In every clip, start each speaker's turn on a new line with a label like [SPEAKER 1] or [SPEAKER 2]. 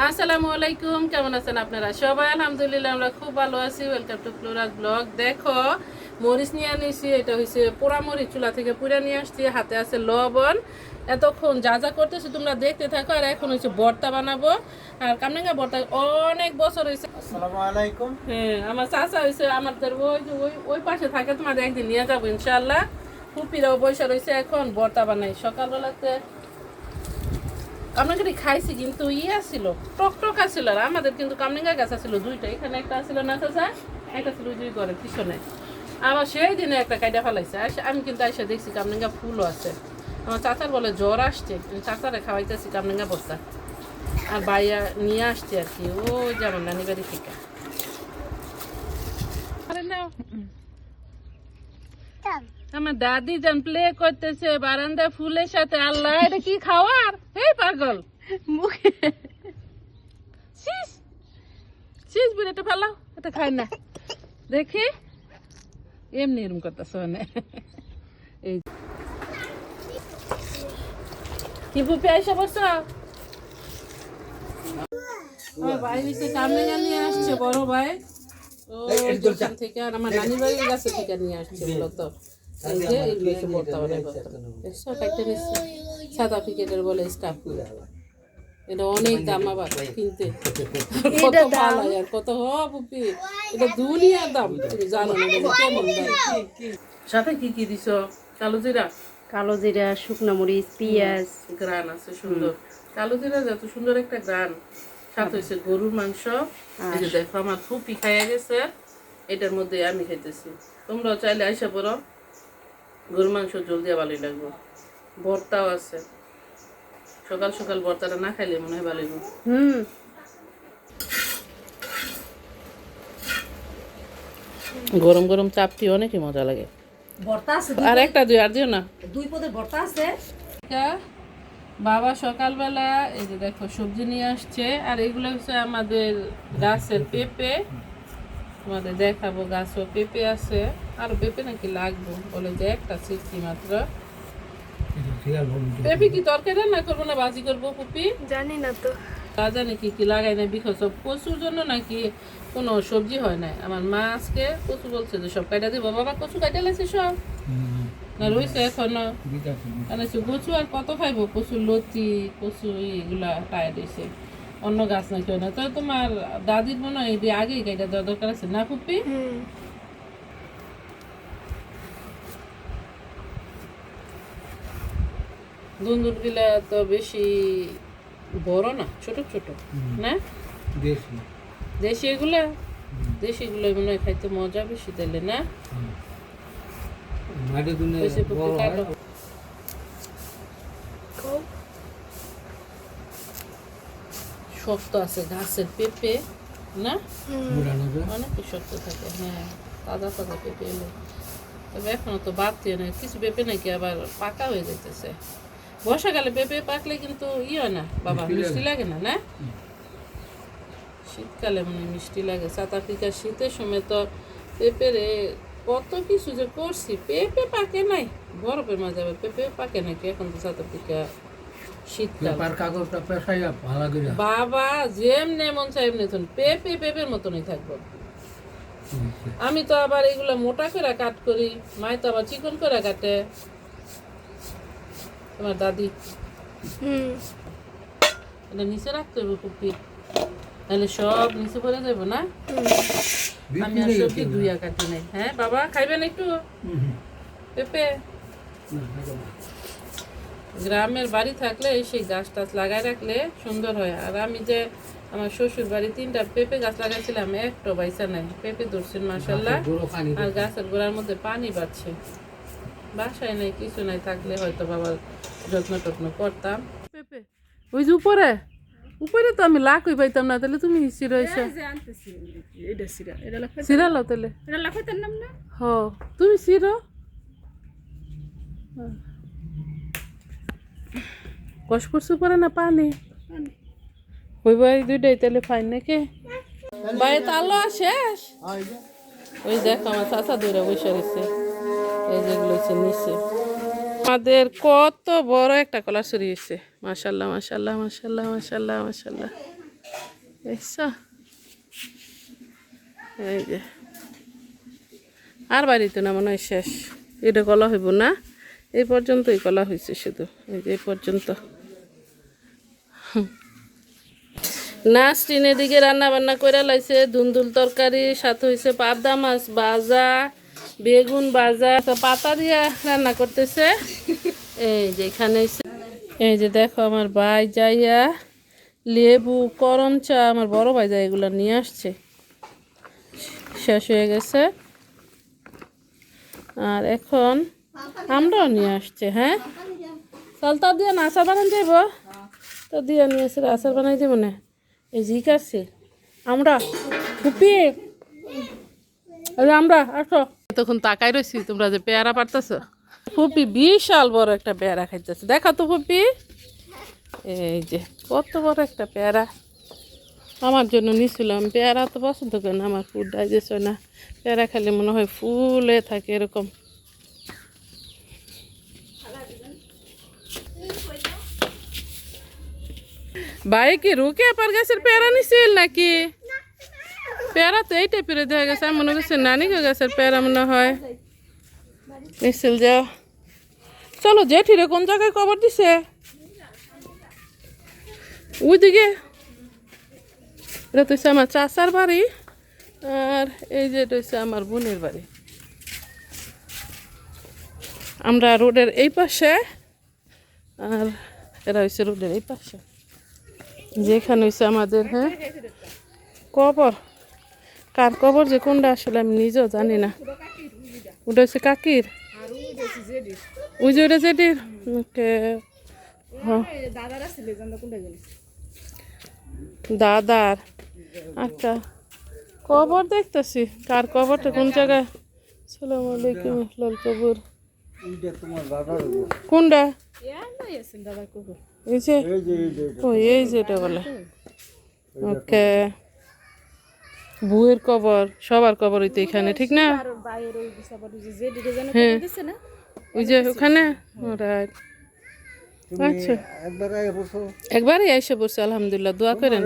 [SPEAKER 1] আসসালামু আলাইকুম, কেমন আছেন আপনারা সবাই? আলহামদুলিল্লাহ আমরা খুব ভালো আছি। Welcome to Flora's blog. দেখো মরিচ নিয়ে আনিছি, এটা হয়েছে পোড়া মরিচ, চুলা থেকে পুড়ে নিয়ে আসছি। হাতে আছে লবণ। এতক্ষণ যা যা করতেছি তোমরা দেখতে থাকো। আর এখন হচ্ছে ভর্তা বানাবো। আর কামরাঙ্গা ভর্তা অনেক বছর হয়েছে।
[SPEAKER 2] আসসালামু আলাইকুম।
[SPEAKER 1] হ্যাঁ, আমার চাচা হয়েছে আমাদের ওই পাশে থাকে, তোমাদের একদিন নিয়ে যাবো ইনশাল্লাহ। ফুপিরাও বৈশা রয়েছে, এখন ভর্তা বানাই। সকালবেলাতে আমরা কিন্তু খাইছি, কিন্তু ছিল টক টক আসছিল। আর আমাদের কিন্তু কামরিঙ্গা গাছ আছিল দুইটা, এখানে একটা আসছিল না চাচা, একটা ছিল দুই ঘরের পিছনে। আবার সেই দিনে একটা কাইডা ফেলাইছে। আমি কিন্তু এসে দেখছি কামরিঙ্গা ফুলও আছে। আমার চাচার বলে জ্বর আসছে, চাচারে খাওয়াইতেছি কামরিঙ্গা বস্তা। আর বাইয়া নিয়ে আসছে আর কি, ও যেমন নানি বাড়ি থেকে। আমার দাদি যান প্লে করতেছে বারান্দা ফুলের সাথে। আল্লাহ, এটা কি খাওয়ার? এই পাগল মুখে শীষ বিরেটা ফেলাও, এটা খাই না দেখি। এমনি এরম করতেছ এই কি ফুপি আইসা বসছ? আমার ভাই হচ্ছে কামরাঙ্গা নিয়ে আসছে, বড় ভাই ও দোকান থেকে। আর আমার নানি বাড়ির কাছে থেকে নিয়ে আসছে মূলত। এই যে এগুলো এসে ভর্তা বানাবো। সব একটা নিচ্ছে সাউথ আফ্রিকানের বলে স্টাফ। এটা অনেক দাম আবার কিনতে, কত ভালো আর কত ফুপি, এটা দুনিয়ার দাম। তুমি জানো না কেমন দাম। সাথে কি কি দিছ? কালো জিরা,
[SPEAKER 3] কালো জিরা, শুকনো মরিচ, পেঁয়াজ,
[SPEAKER 1] গ্রান আছে সুন্দর। কালো জিরা যত সুন্দর একটা গ্রান। সাথে হয়েছে গরুর মাংস। এই যে দেখো আমার ফুপি খাইয়া গেছে, এটার মধ্যে আমি খাইতেছি। তোমরাও চাইলে আইসা পড়ো, গরুর মাংস জল দিয়ে ভালোই লাগবে। ভর্তাও আছে, সকাল সকাল ভর্তাটা না খাইলে মনে হয় ভালোই। গরম গরম চাপটি অনেকই মজা লাগে।
[SPEAKER 3] ভর্তা আছে,
[SPEAKER 1] আর একটা দুই আর দিও না।
[SPEAKER 3] দুই পদের ভর্তা আছে।
[SPEAKER 1] বাবা সকালবেলা এই যে দেখো সবজি নিয়ে আসছে। আর এগুলো হচ্ছে আমাদের গাছের পেঁপে, তোমাদের দেখাবো। গাছও পেঁপে আছে, আর পেঁপে নাকি লাগবো বলে যে একটা ছিটছি মাত্র। পেঁপে কি তরকারি রান্না করবো না ভাজি করবো পুপি?
[SPEAKER 3] জানি না তো,
[SPEAKER 1] তা জানি কি কি লাগাই না। বিকজ সব কচুর জন্য নাকি কোনো সবজি হয় না। আমার মা আজকে কচু বলছে যে সব কাটা দিব। বাবা কচু কাটা লাগছে সব না রয়েছে এখনো। কচু আর কত খাইবো? কচুর লতি, কচু এগুলা টায়ার দিয়েছে। অন্য গাছ নাকি হয় না। তো তোমার দাদির মনে হয় এটি আগেই কাটা দেওয়া দরকার আছে না পুপি? দুন্দুর গুলা তো বেশি বড় না, ছোট ছোট না? দেশি এগুলা, দেশি গুলো মনে হয় খাইতে মজা বেশি দিলে না? শক্ত আছে গাছের পেঁপে না, অনেক শক্ত থাকে। হ্যাঁ, তাজা তাজা পেঁপে এলো। তবে এখনো তো বাড়তিও না, কিছু পেঁপে নাকি আবার পাকা হয়ে যেতেছে। বর্ষাকালে পেঁপে পাকলে কিন্তু হয় না বাবা, মিষ্টি লাগে না না? শীতকালে মনে হয় মিষ্টি লাগে। সাউথ আফ্রিকার শীতের সময় তো পেঁপেরে কত কিছু যে করছি, পেঁপে পাকে নাই। বরফের মাঝে আবার পেঁপে পাকে নাকি? এখন তো সাউথ আফ্রিকা শীতকাল। বাবা যেমনে মন চাই এমনি পেঁপে পেঁপের মতনই থাকবো। আমি তো আবার এগুলো মোটা করে কাট করি, মাই তো আবার চিকন করে কাটে। তোমার দাদি এটা নিচে রাখতে হবে কুপি, তাহলে সব নিচে পড়ে যাবো না? আমি আর সবজি ধুইয়া কাটি নাই। হ্যাঁ বাবা খাইবেন একটু পেঁপে? গ্রামের বাড়ি থাকলে সেই গাছ টাছ লাগাই রাখলে সুন্দর হয়। আর আমি যে আমার শ্বশুর বাড়ি 3টা পেঁপে গাছ লাগাইছিলাম, একটা বাইসা নাই। পেঁপে ধরছেন মাশাআল্লাহ। আর গাছের গোড়ার মধ্যে পানি বাড়ছে। বাসায় নাই, কিছু নাই, থাকলে হয়তো বাবার যত্ন টত্ন করতাম। পেঁপে ওই যে উপরে উপরে তো আমি লাখই পাইতাম না। তাহলে তুমি সিরা এসে সিরা লাও তাহলে। হ তুমি সিরো কষ পড়ছে পরে না পানি ওই বাড়ি দুইটাই তাহলে ফাইন নাকি? বাড়িতে আলো শেষ। ওই দেখো আমার চাচা দূরে বসে রয়েছে। এই যেগুলো হচ্ছে নিচে। আমাদের কত বড় একটা কলা চুরি হয়েছে, মাশাল্লাহ মাশাল্লাহ মাশাল্লাহ মাশাল্লাহ মাশাল্লাহ। দেখছো, এই যে আর বাড়িতে না মনে হয় শেষ, এটা কলা হইব না, এই পর্যন্তই কলা হয়েছে শুধু, এই যে এই পর্যন্ত। নাস্টিন এদিকে রান্না বান্না করে লাইছে, দুন্দুল তরকারি, সাথে হয়েছে পাবদা মাছ ভাজা, বেগুন ভাজা, পাতা দিয়া রান্না করতেছে। এই যে এখানে এই যে দেখো আমার ভাই যাইয়া লেবু করম চা, আমার বড় ভাই যাই এগুলো নিয়ে আসছে, শেষ হয়ে গেছে। আর এখন আমরাও নিয়ে আসছে। হ্যাঁ চালতা দিয়ে না আচার বানান যাইব, তো দিয়ে নিয়ে আসলে আচার বানাই দেবো না। এই জি কাছে আমরা ফুপি, আমরা আসো, তখন তাকাই রয়েছি তোমরা যে পেয়ারা পারতেছ। ফুপি বিশাল বড় একটা পেয়ারা খাইতেছে, দেখা তো ফুপি, এই যে কত বড় একটা পেয়ারা আমার জন্য নিয়েছিলাম। পেয়ারা তো পছন্দ করে না, আমার ফুড ডাইজেস্ট হয় না, পেয়ারা খেলে মনে হয় ফুলে থাকে এরকম। ভাই কি রুকে আপার গাছের পেয়ারা নিছিল নাকি? পেয়ারা তো এই টাইপের দেখা গেছে, আমি মনে করছি নানি গাছের পেয়ারা মনে হয় নিছিল। যাও চলো, জেঠিরে কোন জায়গায় কবর দিছে? ওইদিকে, এটা তো হচ্ছে আমার চাচার বাড়ি, আর এই যে এটা হচ্ছে আমার বোনের বাড়ি। আমরা রোডের এই পাশে, আর এরা হচ্ছে রোডের এই পাশে, যেখানে হচ্ছে আমাদের হ্যাঁ কবর। কার কবর যে কোনটা আসলে আমি নিজেও জানি না। ওটা হচ্ছে কাকির, ওই যে ওটা জেঠির। ওকে, দাদার আচ্ছা কবর দেখতেছি, কার কবরটা কোন জায়গায়। আসসালামু আলাইকুম, লাল কবর কোনটা? এই যে, ও এই যে এটা বলে। ওকে, বুয়ের কবর, সবার কবর হইতো এখানে, ঠিক না? হ্যাঁ ওই যে ওখানে। আচ্ছা একবারই এসে পড়ছে, আলহামদুলিল্লাহ, দোয়া করেন।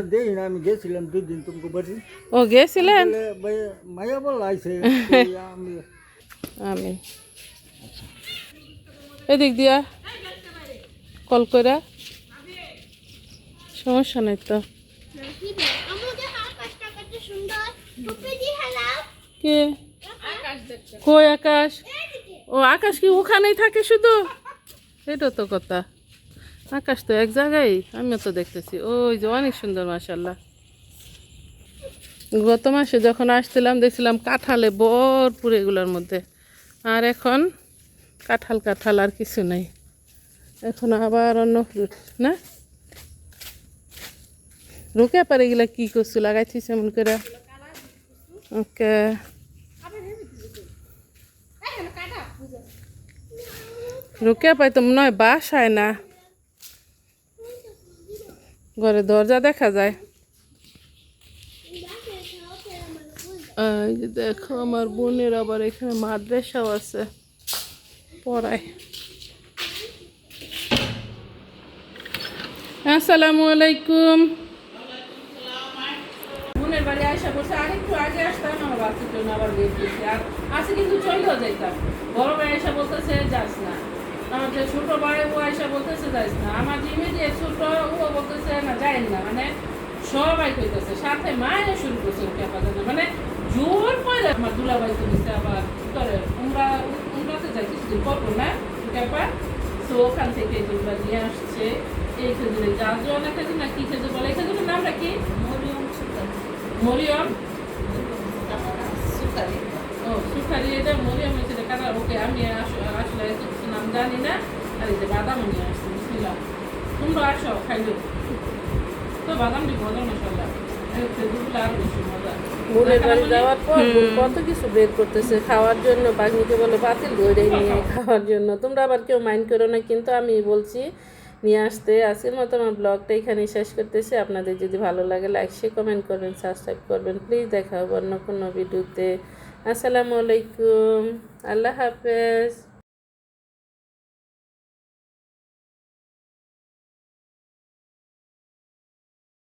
[SPEAKER 2] আমি গেছিলাম 2 দিন তোমাকে বাড়ি।
[SPEAKER 1] ও গেছিলেন?
[SPEAKER 2] মায়া বল আইছে
[SPEAKER 1] আমি এদিক দিয়া কল করে, সমস্যা নাই তো। কে কই আকাশ? ও আকাশ কি ওখানেই থাকে শুধু? এটা তো কথা, আকাশ তো এক জায়গায়, আমিও তো দেখতেছি। ওই যে অনেক সুন্দর মাশাআল্লাহ। গত মাসে যখন আসছিলাম দেখছিলাম কাঁঠালে ভরপুর এগুলোর মধ্যে, আর এখন কাঁঠাল আর কিছু নাই, এখন আবার অন্য ফ্রুট না। রোকে পারে এগুলা কি করছো, লাগাইছিস এমন করে? ওকে, রোকে পাই তো মনে হয় বাসায় না, ঘরে দরজা দেখা যায়। এই যে দেখো আমার বোনের আবার এখানে মাদ্রাসাও আছে, পড়ায়। আসসালামু আলাইকুম। বোনের বাড়ি আসা বসে, আরেকটু আগে আসতাম, আমার বাচ্চার জন্য আবার বের করছি, আর আসে কিন্তু চলেও যাইতাম। বড় ভাই এসে বলতেছে যাস না, আমার যে ছোট ভাই ও এসে বলতেছে যাস না, আমার যে ইমিডিয়েট ছোট ও বলতেছে না যাই না, মানে সবাই কইতেছে, সাথে মায়ের শুরু করছে মানে জোর করে। আমার দুলাভাই তো দিচ্ছে আবার করে, উমরাতে যাই কিছুদিন পর না ব্যাপার, তো ওখান থেকে যেগুলো নিয়ে আসছে। এই খেজুরের জাজওয়ালা খেজুর না কি খেজুর বলে, এই খেজুরের নামটা কি? মরিয়ম ও সুখারি, এটা মরিয়ম হয়েছে কালার। ওকে, আমি আসলে কিছু নাম জানি না। আর এই যে বাদাম নিয়ে আসছি, বুঝলাম তোমরা আসো খাইলো তো, বাদাম দিব মজা মশলা, খেজুরগুলো আরো বেশি মজা। বোনের বাড়ি যাওয়ার পর কত কিছু বের করতেছে খাওয়ার জন্য, বাগনিকে বলে বাতিল ধরে নিয়ে খাওয়ার জন্য। তোমরা আবার কেউ মাইন্ড করো না, কিন্তু আমি বলছি নিয়ে আসতে। আজকের মতো আমার ব্লগটা এখানেই শেষ করতেছি। আপনাদের যদি ভালো লাগে লাইক শেয়ার কমেন্ট করবেন, সাবস্ক্রাইব করবেন প্লিজ। দেখা হবে অন্য কোনো ভিডিওতে। আসসালামু আলাইকুম, আল্লাহ হাফেজ।